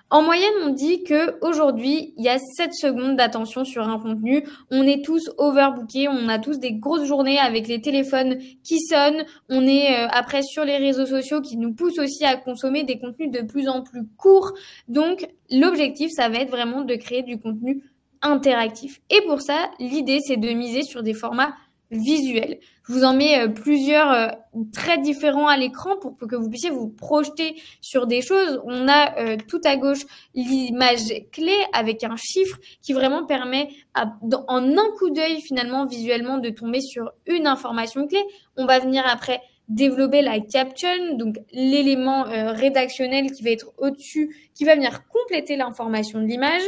En moyenne, on dit que aujourd'hui, il y a 7 secondes d'attention sur un contenu. On est tous overbookés, on a tous des grosses journées avec les téléphones qui sonnent. On est après sur les réseaux sociaux qui nous poussent aussi à consommer des contenus de plus en plus courts. Donc, l'objectif, ça va être vraiment de créer du contenu interactif. Et pour ça, l'idée, c'est de miser sur des formats visuels. Je vous en mets plusieurs très différents à l'écran pour que vous puissiez vous projeter sur des choses. On a tout à gauche l'image clé avec un chiffre qui vraiment permet en un coup d'œil finalement visuellement de tomber sur une information clé. On va venir après développer la caption, donc l'élément rédactionnel qui va être au-dessus, qui va venir compléter l'information de l'image.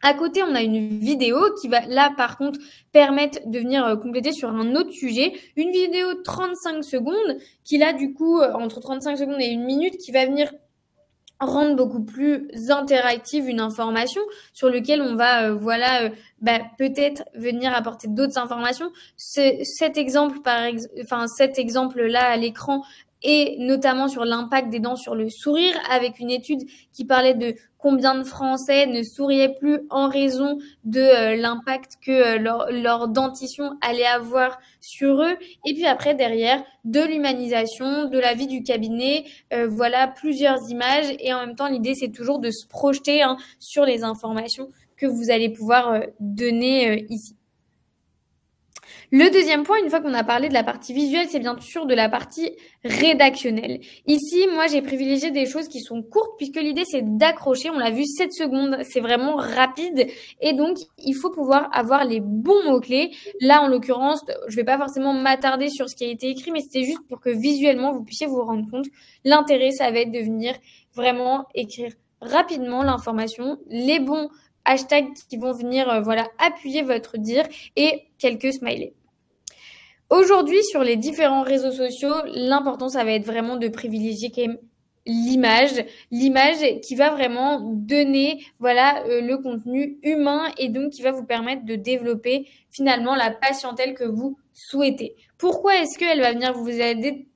À côté, on a une vidéo qui va, là, par contre, permettre de venir compléter sur un autre sujet. Une vidéo de 35 secondes qui, là, du coup, entre 35 secondes et 1 minute, qui va venir rendre beaucoup plus interactive une information sur lequel on va, peut-être venir apporter d'autres informations. Cet exemple-là à l'écran, et notamment sur l'impact des dents sur le sourire, avec une étude qui parlait de combien de Français ne souriaient plus en raison de l'impact que leur dentition allait avoir sur eux. Et puis après, derrière, de l'humanisation, de la vie du cabinet, plusieurs images. Et en même temps, l'idée, c'est toujours de se projeter sur les informations que vous allez pouvoir donner ici. Le deuxième point, une fois qu'on a parlé de la partie visuelle, c'est bien sûr de la partie rédactionnelle. Ici, moi, j'ai privilégié des choses qui sont courtes puisque l'idée, c'est d'accrocher. On l'a vu, 7 secondes, c'est vraiment rapide. Et donc, il faut pouvoir avoir les bons mots-clés. Là, en l'occurrence, je vais pas forcément m'attarder sur ce qui a été écrit, mais c'était juste pour que visuellement, vous puissiez vous rendre compte. L'intérêt, ça va être de venir vraiment écrire rapidement l'information, les bons hashtags qui vont venir appuyer votre dire et quelques smileys. Aujourd'hui, sur les différents réseaux sociaux, l'important, ça va être vraiment de privilégier quand même l'image qui va vraiment donner le contenu humain et donc qui va vous permettre de développer finalement la patientèle que vous souhaitez. Pourquoi est-ce qu'elle va venir vous aider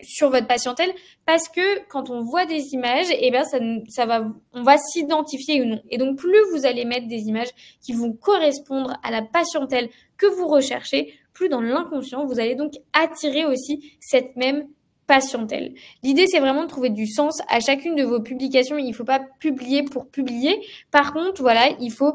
sur votre patientèle? Parce que quand on voit des images, on va s'identifier ou non. Et donc plus vous allez mettre des images qui vont correspondre à la patientèle que vous recherchez, plus dans l'inconscient. Vous allez donc attirer aussi cette même patientèle. L'idée, c'est vraiment de trouver du sens à chacune de vos publications. Il ne faut pas publier pour publier. Par contre, voilà, il faut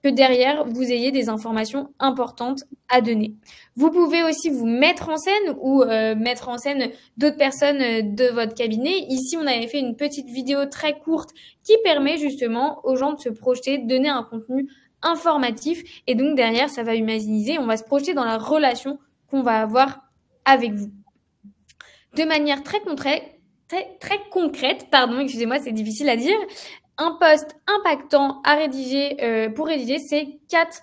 que derrière, vous ayez des informations importantes à donner. Vous pouvez aussi vous mettre en scène ou mettre en scène d'autres personnes de votre cabinet. Ici, on avait fait une petite vidéo très courte qui permet justement aux gens de se projeter, de donner un contenu informatif. Et donc, derrière, ça va humaniser. On va se projeter dans la relation qu'on va avoir avec vous. De manière très concrète, pardon, excusez-moi, c'est difficile à dire. Un post impactant à rédiger, pour rédiger, c'est 4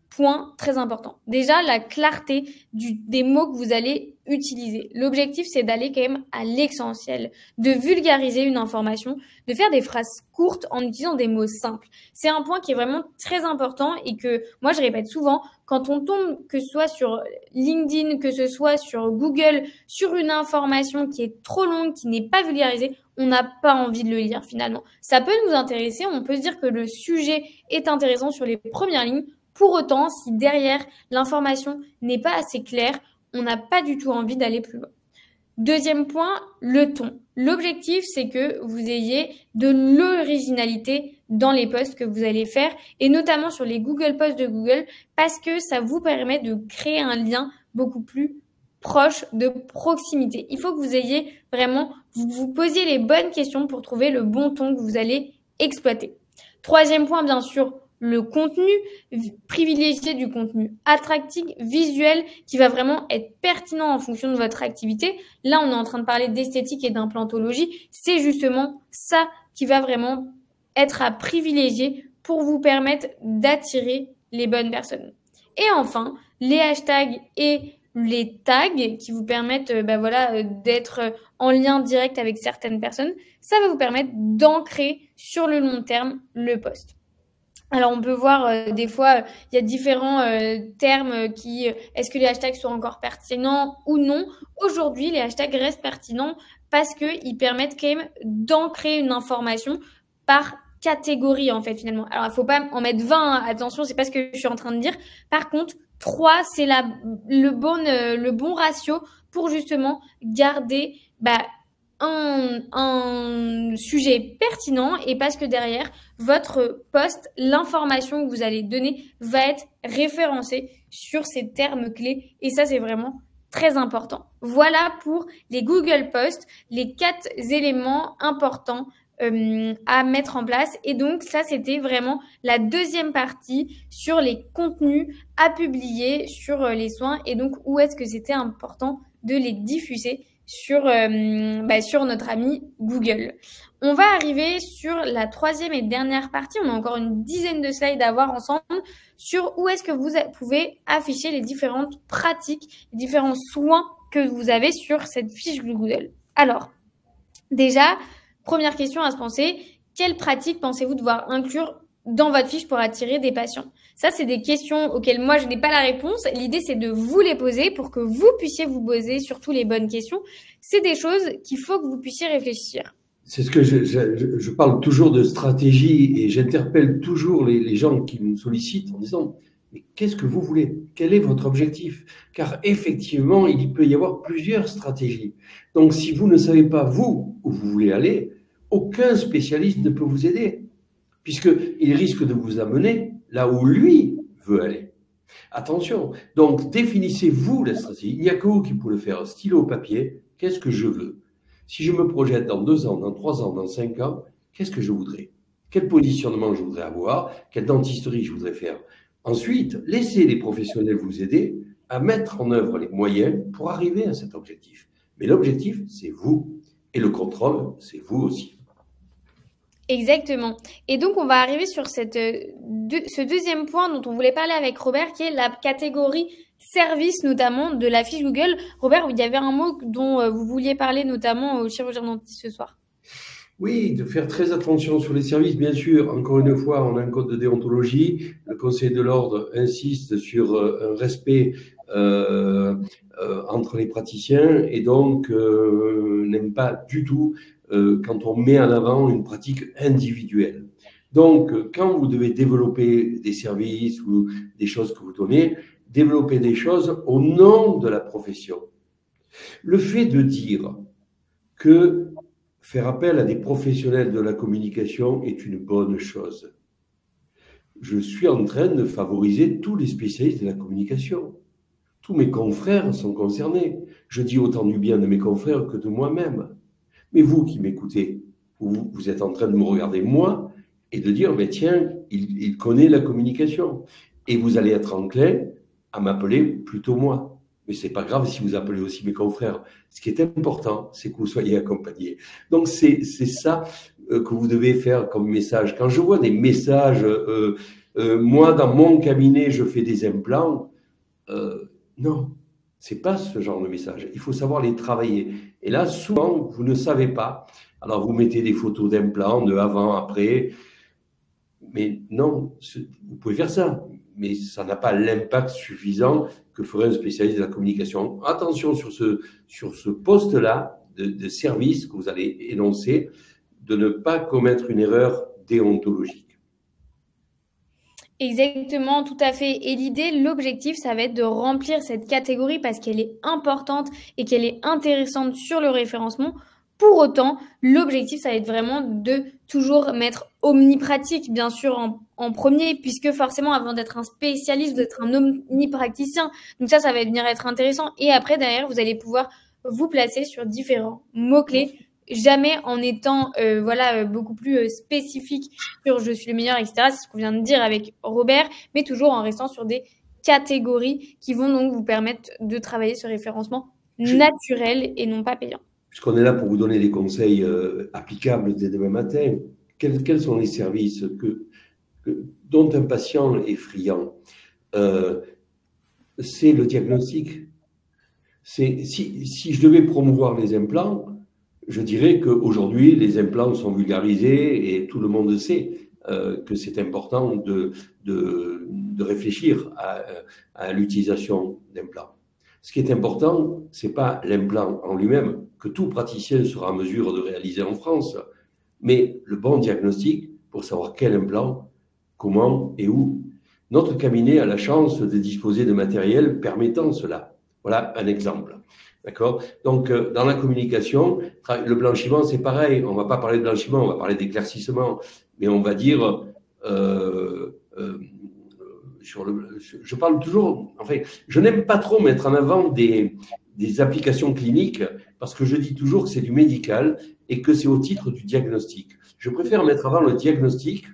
points très importants. Déjà, la clarté des mots que vous allez utiliser. L'objectif, c'est d'aller quand même à l'essentiel, de vulgariser une information, de faire des phrases courtes en utilisant des mots simples. C'est un point qui est vraiment très important et que moi, je répète souvent, quand on tombe, que ce soit sur LinkedIn, que ce soit sur Google, sur une information qui est trop longue, qui n'est pas vulgarisée, on n'a pas envie de le lire finalement. Ça peut nous intéresser, on peut se dire que le sujet est intéressant sur les premières lignes. Pour autant, si derrière l'information n'est pas assez claire, on n'a pas du tout envie d'aller plus loin. Deuxième point, le ton. L'objectif, c'est que vous ayez de l'originalité dans les posts que vous allez faire et notamment sur les Google Posts de Google parce que ça vous permet de créer un lien beaucoup plus proche, de proximité. Il faut que vous ayez vraiment, vous posiez les bonnes questions pour trouver le bon ton que vous allez exploiter. Troisième point, bien sûr, le contenu, privilégier du contenu attractif, visuel, qui va vraiment être pertinent en fonction de votre activité. Là, on est en train de parler d'esthétique et d'implantologie. C'est justement ça qui va vraiment être à privilégier pour vous permettre d'attirer les bonnes personnes. Et enfin, les hashtags et les tags qui vous permettent d'être en lien direct avec certaines personnes. Ça va vous permettre d'ancrer sur le long terme le post. Alors, on peut voir des fois, il y a différents termes qui, est-ce que les hashtags sont encore pertinents ou non? Aujourd'hui, les hashtags restent pertinents parce qu'ils permettent quand même d'ancrer une information par catégorie, en fait, finalement. Alors, il ne faut pas en mettre 20, hein. Attention, c'est pas ce que je suis en train de dire. Par contre, 3, c'est le bon ratio pour justement garder un sujet pertinent et parce que derrière votre post, l'information que vous allez donner va être référencée sur ces termes clés et ça c'est vraiment très important. Voilà pour les Google Posts, les 4 éléments importants à mettre en place et donc ça c'était vraiment la deuxième partie sur les contenus à publier sur les soins et donc où est-ce que c'était important de les diffuser sur notre ami Google. On va arriver sur la troisième et dernière partie. On a encore une dizaine de slides à voir ensemble sur où est-ce que vous pouvez afficher les différentes pratiques, les différents soins que vous avez sur cette fiche Google. Alors, déjà, première question à se penser, quelles pratiques pensez-vous devoir inclure dans votre fiche pour attirer des patients? Ça, c'est des questions auxquelles moi, je n'ai pas la réponse. L'idée, c'est de vous les poser pour que vous puissiez vous poser surtout les bonnes questions. C'est des choses qu'il faut que vous puissiez réfléchir. C'est ce que je parle toujours de stratégie et j'interpelle toujours les gens qui me sollicitent en disant « Mais qu'est-ce que vous voulez? Quel est votre objectif ?» Car effectivement, il peut y avoir plusieurs stratégies. Donc, si vous ne savez pas, vous, où vous voulez aller, aucun spécialiste ne peut vous aider, puisqu'il risque de vous amener là où lui veut aller. Attention, donc définissez-vous la stratégie. Il n'y a que vous qui pouvez le faire, stylo, papier, qu'est-ce que je veux? Si je me projette dans 2 ans, dans 3 ans, dans 5 ans, qu'est-ce que je voudrais? Quel positionnement je voudrais avoir? Quelle dentisterie je voudrais faire? Ensuite, laissez les professionnels vous aider à mettre en œuvre les moyens pour arriver à cet objectif. Mais l'objectif, c'est vous. Et le contrôle, c'est vous aussi. Exactement. Et donc, on va arriver sur ce deuxième point dont on voulait parler avec Robert, qui est la catégorie service, notamment de la fiche Google. Robert, il y avait un mot dont vous vouliez parler, notamment au chirurgien dentiste ce soir. Oui, de faire très attention sur les services, bien sûr. Encore une fois, on a un code de déontologie. Le Conseil de l'Ordre insiste sur un respect entre les praticiens et donc n'aime pas du tout quand on met en avant une pratique individuelle. Donc, quand vous devez développer des services ou des choses que vous donnez, développer des choses au nom de la profession. Le fait de dire que faire appel à des professionnels de la communication est une bonne chose, je suis en train de favoriser tous les spécialistes de la communication. Tous mes confrères sont concernés. Je dis autant du bien de mes confrères que de moi-même. Mais vous qui m'écoutez, vous êtes en train de me regarder moi et de dire, mais tiens, il connaît la communication. Et vous allez être enclin à m'appeler plutôt moi. Mais c'est pas grave si vous appelez aussi mes confrères. Ce qui est important, c'est que vous soyez accompagnés. Donc c'est ça que vous devez faire comme message. Quand je vois des messages, moi dans mon cabinet je fais des implants, non, c'est pas ce genre de message. Il faut savoir les travailler. Et là, souvent, vous ne savez pas. Alors, vous mettez des photos d'implants, de avant, après. Mais non, vous pouvez faire ça. Mais ça n'a pas l'impact suffisant que ferait un spécialiste de la communication. Attention sur ce poste-là de service que vous allez énoncer, de ne pas commettre une erreur déontologique. Exactement, tout à fait. Et l'idée, l'objectif, ça va être de remplir cette catégorie parce qu'elle est importante et qu'elle est intéressante sur le référencement. Pour autant, l'objectif, ça va être vraiment de toujours mettre omnipratique, bien sûr, en premier, puisque forcément, avant d'être un spécialiste, vous êtes un omnipraticien. Donc ça va venir être intéressant. Et après, derrière, vous allez pouvoir vous placer sur différents mots-clés, jamais en étant beaucoup plus spécifique sur je suis le meilleur, etc. C'est ce qu'on vient de dire avec Robert, mais toujours en restant sur des catégories qui vont donc vous permettre de travailler ce référencement naturel et non pas payant. Puisqu'on est là pour vous donner des conseils applicables dès demain matin, quels sont les services dont un patient est friand? C'est le diagnostic. Si je devais promouvoir les implants, je dirais qu'aujourd'hui, les implants sont vulgarisés et tout le monde sait que c'est important de réfléchir à l'utilisation d'implants. Ce qui est important, ce n'est pas l'implant en lui-même, que tout praticien sera en mesure de réaliser en France, mais le bon diagnostic pour savoir quel implant, comment et où. Notre cabinet a la chance de disposer de matériel permettant cela. Voilà un exemple. D'accord? Donc, dans la communication, le blanchiment, c'est pareil. On ne va pas parler de blanchiment, on va parler d'éclaircissement. Mais on va dire, je parle toujours, enfin, je n'aime pas trop mettre en avant des applications cliniques parce que je dis toujours que c'est du médical et que c'est au titre du diagnostic. Je préfère mettre avant le diagnostic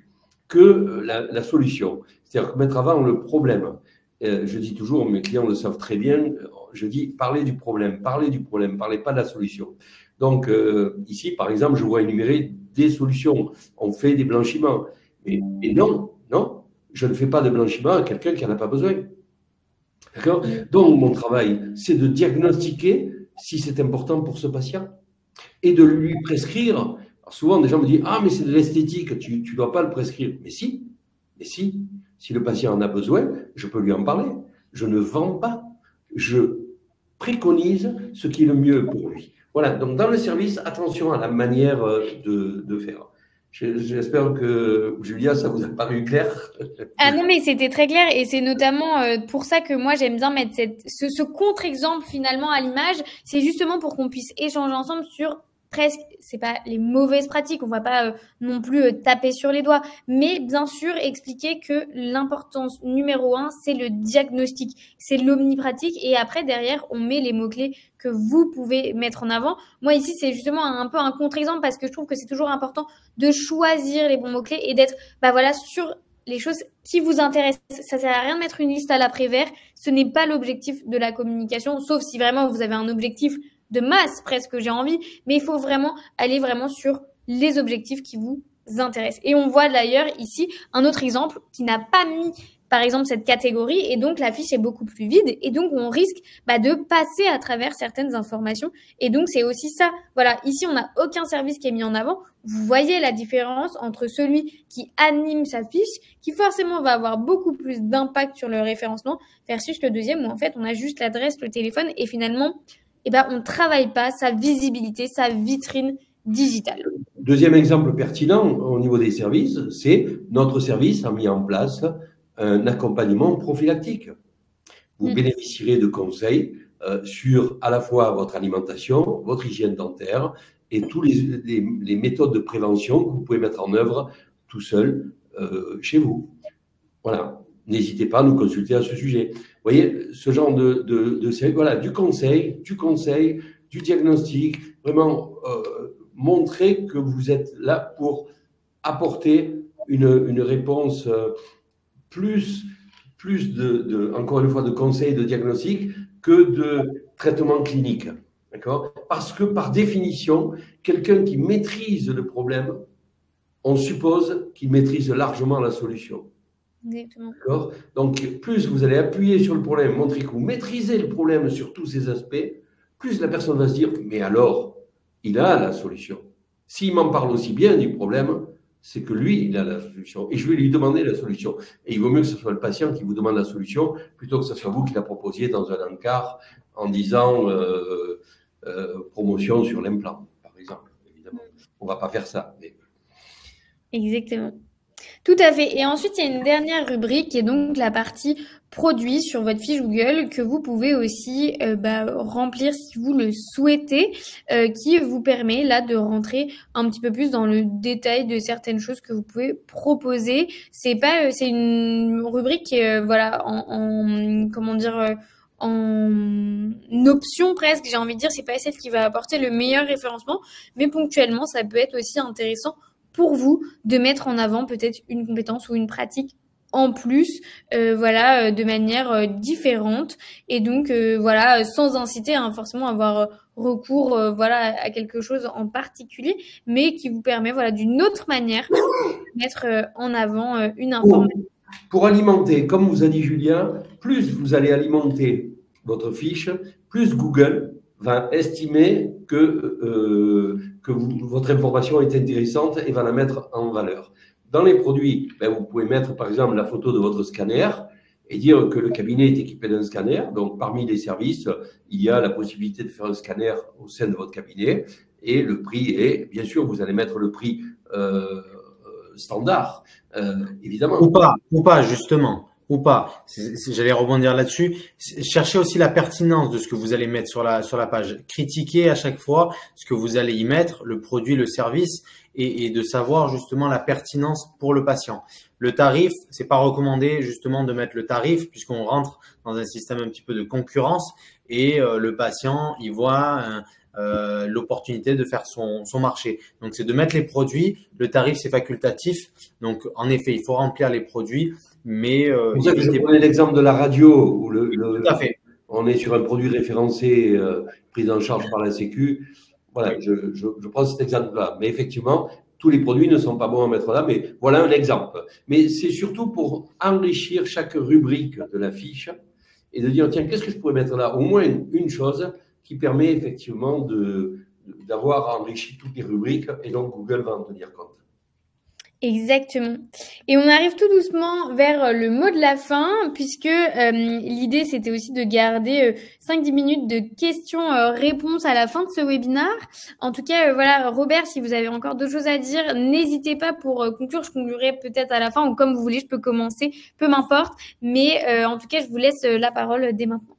que la solution. C'est-à-dire mettre avant le problème. Je dis toujours, mes clients le savent très bien, je dis parlez du problème, parlez pas de la solution. Donc ici, par exemple, je vois énumérer des solutions. On fait des blanchiments. Mais non, je ne fais pas de blanchiment à quelqu'un qui n'en a pas besoin. D'accord? Donc mon travail, c'est de diagnostiquer si c'est important pour ce patient et de lui prescrire. Alors souvent, des gens me disent, ah, mais c'est de l'esthétique, tu ne dois pas le prescrire. Mais si. Si le patient en a besoin, je peux lui en parler. Je ne vends pas. Je préconise ce qui est le mieux pour lui. Voilà, donc dans le service, attention à la manière de faire. J'espère que, Julia, ça vous a paru clair. Ah non, mais c'était très clair et c'est notamment pour ça que moi, j'aime bien mettre ce contre-exemple finalement à l'image. C'est justement pour qu'on puisse échanger ensemble sur presque, c'est pas les mauvaises pratiques, on va pas non plus taper sur les doigts, mais bien sûr expliquer que l'importance numéro 1, c'est le diagnostic, c'est l'omnipratique et après derrière, on met les mots-clés que vous pouvez mettre en avant. Moi ici, c'est justement un peu un contre-exemple parce que je trouve que c'est toujours important de choisir les bons mots-clés et d'être sur les choses qui vous intéressent. Ça sert à rien de mettre une liste à l'après-vert, ce n'est pas l'objectif de la communication, sauf si vraiment vous avez un objectif de masse presque, j'ai envie, mais il faut vraiment aller sur les objectifs qui vous intéressent. Et on voit d'ailleurs ici un autre exemple qui n'a pas mis par exemple cette catégorie et donc la fiche est beaucoup plus vide et donc on risque de passer à travers certaines informations et donc c'est aussi ça. Voilà, ici on n'a aucun service qui est mis en avant. Vous voyez la différence entre celui qui anime sa fiche, qui forcément va avoir beaucoup plus d'impact sur le référencement versus le deuxième où en fait on a juste l'adresse, le téléphone et finalement on ne travaille pas sa visibilité, sa vitrine digitale. Deuxième exemple pertinent au niveau des services, c'est notre service a mis en place un accompagnement prophylactique. vous bénéficierez de conseils sur à la fois votre alimentation, votre hygiène dentaire et toutes les méthodes de prévention que vous pouvez mettre en œuvre tout seul chez vous. Voilà. N'hésitez pas à nous consulter à ce sujet. Vous voyez, ce genre voilà, du conseil, du diagnostic, vraiment montrer que vous êtes là pour apporter une réponse plus encore une fois, de conseils, de diagnostic que de traitement clinique. D'accord? Parce que par définition, quelqu'un qui maîtrise le problème, on suppose qu'il maîtrise largement la solution. Exactement. D'accord? Donc, plus vous allez appuyer sur le problème, montrer que vous maîtrisez le problème sur tous ces aspects, plus la personne va se dire, mais alors, il a la solution. S'il m'en parle aussi bien du problème, c'est que lui, il a la solution. Et je vais lui demander la solution. Et il vaut mieux que ce soit le patient qui vous demande la solution, plutôt que ce soit vous qui la proposiez dans un encart en disant promotion sur l'implant, par exemple. Évidemment, on ne va pas faire ça. Mais... Exactement. Tout à fait. Et ensuite, il y a une dernière rubrique qui est donc la partie produits sur votre fiche Google que vous pouvez aussi remplir si vous le souhaitez, qui vous permet là de rentrer un petit peu plus dans le détail de certaines choses que vous pouvez proposer. C'est une rubrique qui est en option presque, j'ai envie de dire, c'est pas celle qui va apporter le meilleur référencement, mais ponctuellement, ça peut être aussi intéressant pour vous de mettre en avant peut-être une compétence ou une pratique en plus, de manière différente, et donc sans inciter forcément à avoir recours à quelque chose en particulier, mais qui vous permet d'une autre manière de mettre en avant une information. Pour alimenter, comme vous a dit Julien, plus vous allez alimenter votre fiche, plus Google va estimer que votre information est intéressante et va la mettre en valeur. Dans les produits, vous pouvez mettre par exemple la photo de votre scanner et dire que le cabinet est équipé d'un scanner. Donc parmi les services, il y a la possibilité de faire un scanner au sein de votre cabinet et le prix est, bien sûr, vous allez mettre le prix standard, évidemment. Ou pas, justement. Ou pas. J'allais rebondir là-dessus. Cherchez aussi la pertinence de ce que vous allez mettre sur la page. Critiquez à chaque fois ce que vous allez y mettre, le produit, le service, et de savoir justement la pertinence pour le patient. Le tarif, c'est pas recommandé justement de mettre le tarif puisqu'on rentre dans un système un petit peu de concurrence et le patient, il voit l'opportunité de faire son marché. Donc, c'est de mettre les produits. Le tarif, c'est facultatif. Donc, en effet, il faut remplir les produits, mais… c'est pour ça que je prenais l'exemple de la radio où Tout à fait. On est sur un produit référencé, pris en charge par la Sécu. Voilà, je prends cet exemple-là. Mais effectivement, tous les produits ne sont pas bons à mettre là, mais voilà un exemple. Mais c'est surtout pour enrichir chaque rubrique de la fiche et de dire, tiens, qu'est-ce que je pourrais mettre là? Au moins une chose qui permet effectivement d'avoir enrichi toutes les rubriques et donc Google va en tenir compte. Exactement. Et on arrive tout doucement vers le mot de la fin, puisque l'idée, c'était aussi de garder 5-10 minutes de questions-réponses à la fin de ce webinaire. En tout cas, Robert, si vous avez encore d'autres choses à dire, n'hésitez pas pour conclure. Je conclurai peut-être à la fin, ou comme vous voulez, je peux commencer, peu m'importe. Mais en tout cas, je vous laisse la parole dès maintenant.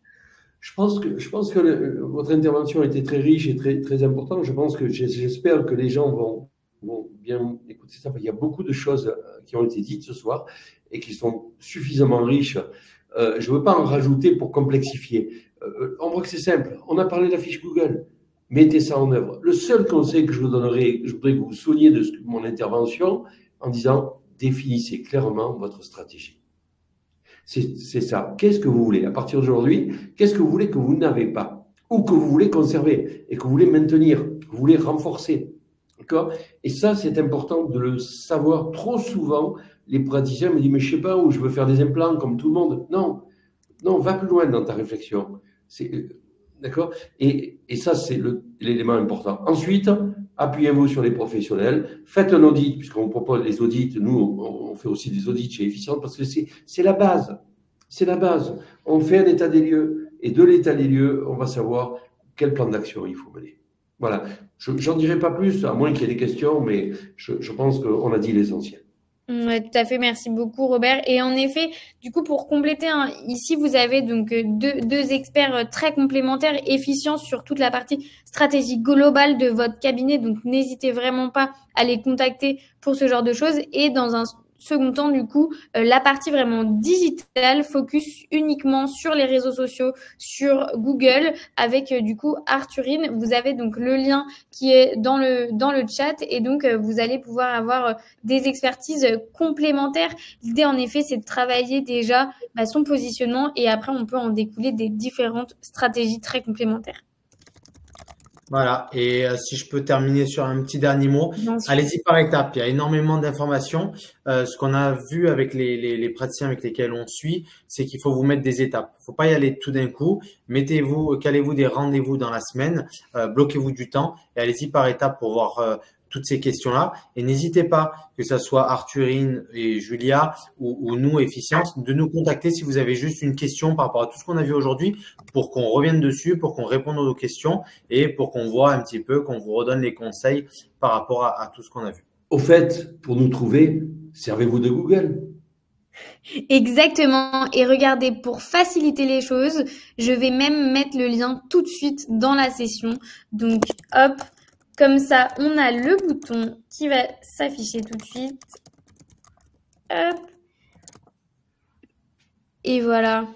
Je pense que votre intervention a été très riche et très, très importante. J'espère que les gens vont bien écouter ça. Il y a beaucoup de choses qui ont été dites ce soir et qui sont suffisamment riches. Je ne veux pas en rajouter pour complexifier. On voit que c'est simple. On a parlé de la fiche Google. Mettez ça en œuvre. Le seul conseil que je vous donnerai, je voudrais que vous soigniez de mon intervention en disant définissez clairement votre stratégie. C'est ça. Qu'est-ce que vous voulez? À partir d'aujourd'hui, qu'est-ce que vous voulez que vous n'avez pas? Ou que vous voulez conserver et que vous voulez maintenir, que vous voulez renforcer? D'accord? Et ça, c'est important de le savoir. Trop souvent, les praticiens me disent, mais je ne sais pas où, je veux faire des implants comme tout le monde. Non, va plus loin dans ta réflexion. D'accord? Et ça, c'est l'élément important. Ensuite, appuyez-vous sur les professionnels. Faites un audit, puisqu'on propose les audits. Nous, on fait aussi des audits chez Efficient parce que c'est la base. C'est la base. On fait un état des lieux. Et de l'état des lieux, on va savoir quel plan d'action il faut mener. Voilà. J'en dirai pas plus, à moins qu'il y ait des questions, mais je pense qu'on a dit l'essentiel. Ouais, tout à fait. Merci beaucoup, Robert. Et en effet, du coup, pour compléter, hein, ici, vous avez donc deux experts très complémentaires, efficients sur toute la partie stratégie globale de votre cabinet. Donc, n'hésitez vraiment pas à les contacter pour ce genre de choses. Et dans un second temps, du coup, la partie vraiment digitale, focus uniquement sur les réseaux sociaux, sur Google, avec du coup Arthurine. Vous avez donc le lien qui est dans le chat, et donc vous allez pouvoir avoir des expertises complémentaires. L'idée, en effet, c'est de travailler déjà son positionnement, et après, on peut en découler des différentes stratégies très complémentaires. Voilà, et si je peux terminer sur un petit dernier mot, allez-y par étapes. Il y a énormément d'informations. Ce qu'on a vu avec les praticiens avec lesquels on suit, c'est qu'il faut vous mettre des étapes. Il ne faut pas y aller tout d'un coup. Calez-vous des rendez-vous dans la semaine, bloquez-vous du temps et allez-y par étapes pour voir toutes ces questions-là. Et n'hésitez pas, que ce soit Arthurine et Julia ou nous, Efficience, de nous contacter si vous avez juste une question par rapport à tout ce qu'on a vu aujourd'hui, pour qu'on revienne dessus, pour qu'on réponde aux questions et pour qu'on voit un petit peu, qu'on vous redonne les conseils par rapport à tout ce qu'on a vu. Au fait, pour nous trouver, servez-vous de Google. Exactement. Et regardez, pour faciliter les choses, je vais même mettre le lien tout de suite dans la session. Donc, hop, comme ça, on a le bouton qui va s'afficher tout de suite. Hop. Et voilà.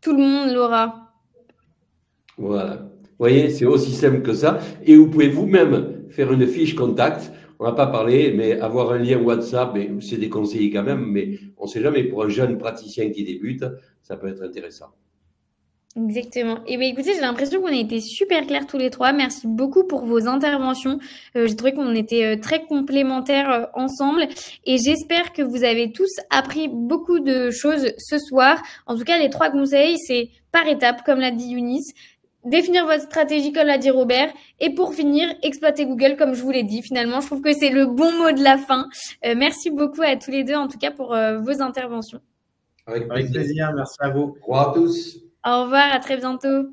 Tout le monde l'aura. Voilà. Vous voyez, c'est aussi simple que ça. Et vous pouvez vous-même faire une fiche contact. On n'a pas parlé, mais avoir un lien WhatsApp, c'est déconseillé quand même, mais on ne sait jamais, pour un jeune praticien qui débute, ça peut être intéressant. Exactement. Et bien, écoutez, j'ai l'impression qu'on a été super clairs tous les trois. Merci beaucoup pour vos interventions. J'ai trouvé qu'on était très complémentaires ensemble, et j'espère que vous avez tous appris beaucoup de choses ce soir. En tout cas, les 3 conseils, c'est par étapes, comme l'a dit Eunice. Définir votre stratégie, comme l'a dit Robert. Et pour finir, exploiter Google, comme je vous l'ai dit. Finalement, je trouve que c'est le bon mot de la fin. Merci beaucoup à tous les deux, en tout cas, pour vos interventions. Avec plaisir. Merci à vous. Au revoir à tous. Au revoir, à très bientôt.